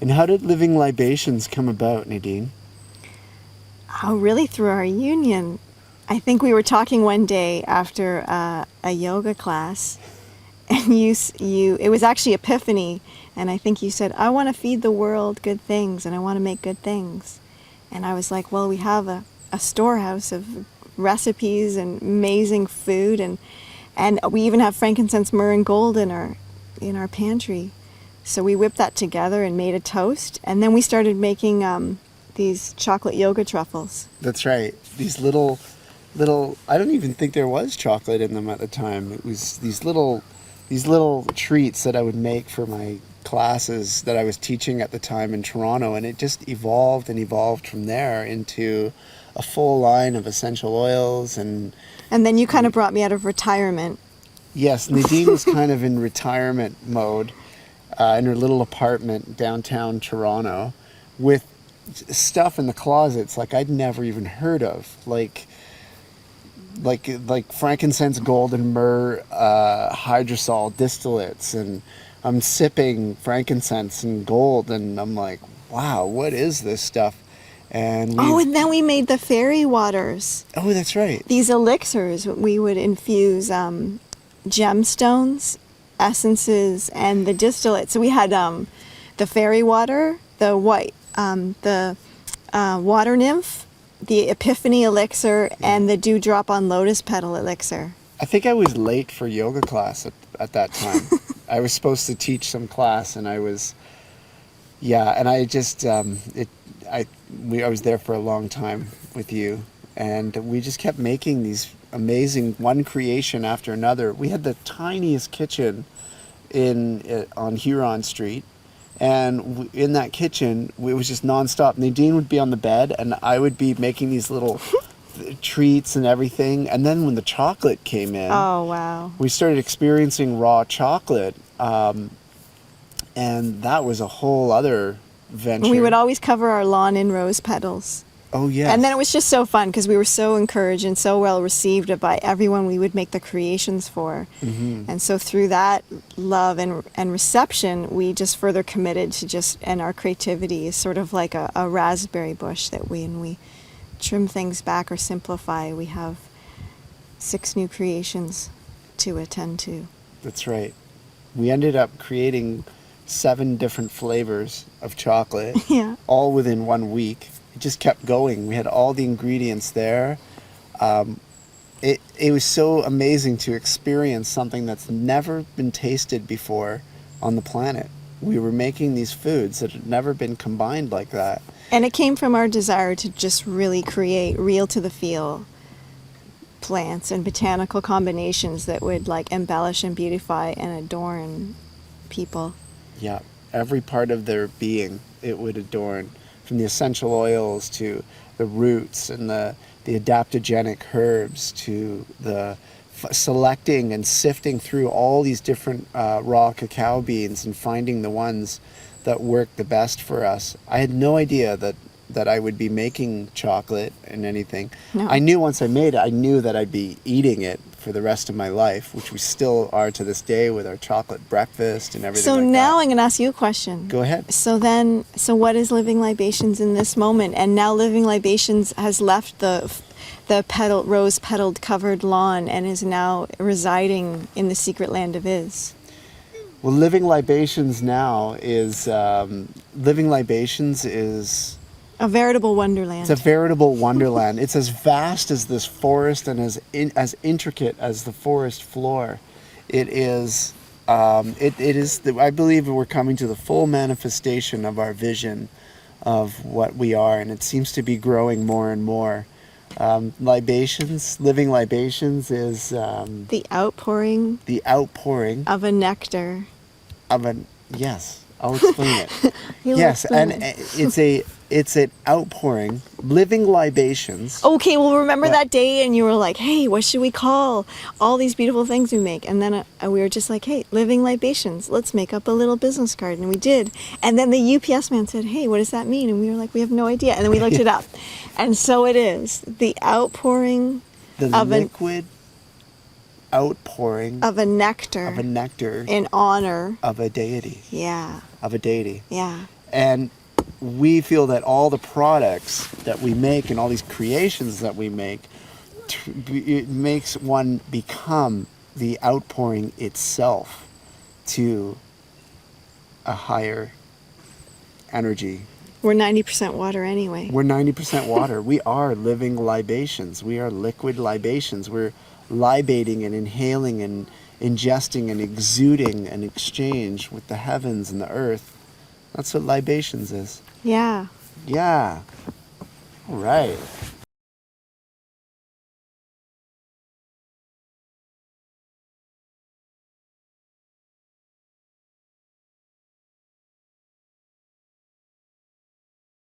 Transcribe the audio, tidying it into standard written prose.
And how did Living Libations come about, Nadine? Oh, really? Through our union. I think we were talking one day after a yoga class, and it was actually Epiphany, and I think you said, I want to feed the world good things, and I want to make good things. And I was like, well, we have a storehouse of recipes and amazing food, and we even have frankincense, myrrh, and gold in our pantry. So we whipped that together and made a toast, and then we started making these chocolate yoga truffles. That's right. These little, I don't even think there was chocolate in them at the time. It was these little treats that I would make for my classes that I was teaching at the time in Toronto, and it just evolved and evolved from there into a full line of essential oils. And then you kind of brought me out of retirement. Yes, Nadine was kind of in retirement mode in her little apartment downtown Toronto with stuff in the closets like I'd never even heard of, like frankincense, gold, and myrrh hydrosol distillates, and I'm sipping frankincense and gold, and I'm like, wow, what is this stuff? And then we made the fairy waters. Oh, that's right. These elixirs, we would infuse gemstones, essences, and the distillate. So we had the fairy water, the white, the water nymph, the Epiphany elixir, and the dewdrop on lotus petal elixir. I think I was late for yoga class at that time. I was supposed to teach some class, and I was, and I just, I was there for a long time with you, and we just kept making these amazing one creation after another. We had the tiniest kitchen on Huron Street, and in that kitchen it was just nonstop. Nadine would be on the bed, and I would be making these little treats and everything. And then when the chocolate came in, oh wow, we started experiencing raw chocolate, and that was a whole other venture. We would always cover our lawn in rose petals. Oh yeah. And then it was just so fun because we were so encouraged and so well received by everyone we would make the creations for. Mm-hmm. And so through that love and reception, we just further committed to and our creativity is sort of like a raspberry bush that when we trim things back or simplify, we have 6 new creations to attend to. That's right. We ended up creating 7 different flavors of chocolate, all within 1 week. It just kept going. We had all the ingredients there. It was so amazing to experience something that's never been tasted before on the planet. We were making these foods that had never been combined like that. And it came from our desire to just really create real to the feel plants and botanical combinations that would like embellish and beautify and adorn people. Yeah, every part of their being it would adorn, from the essential oils to the roots and the adaptogenic herbs to the selecting and sifting through all these different raw cacao beans and finding the ones that work the best for us. I had no idea that I would be making chocolate and anything. No. I knew once I made it, I knew that I'd be eating it for the rest of my life, which we still are to this day with our chocolate breakfast and everything like that. So now I'm going to ask you a question. Go ahead. So what is Living Libations in this moment? And now Living Libations has left the rose petaled covered lawn and is now residing in the secret land of Iz. Well, Living Libations now is a veritable wonderland. It's a veritable wonderland. It's as vast as this forest and as intricate as the forest floor. It is. I believe we're coming to the full manifestation of our vision of what we are, and it seems to be growing more and more. Living Libations is the outpouring. The outpouring of a nectar. Yes. I'll explain it. Yes, and it's an outpouring, Living Libations. Okay, well, remember that day and you were like, hey, what should we call all these beautiful things we make? And then we were just like, hey, Living Libations, let's make up a little business card. And we did. And then the UPS man said, hey, what does that mean? And we were like, we have no idea. And then we looked it up. And so it is, the outpouring of liquid outpouring Of a nectar. of a nectar In honor. of a deity. Yeah. Of a deity. Yeah. And we feel that all the products that we make and all these creations that we make, it makes one become the outpouring itself to a higher energy. We're 90% water anyway. We're 90% water. We are living libations. We are liquid libations. We're libating and inhaling and ingesting and exuding an exchange with the heavens and the earth. That's what libations is. Yeah. Yeah. All right.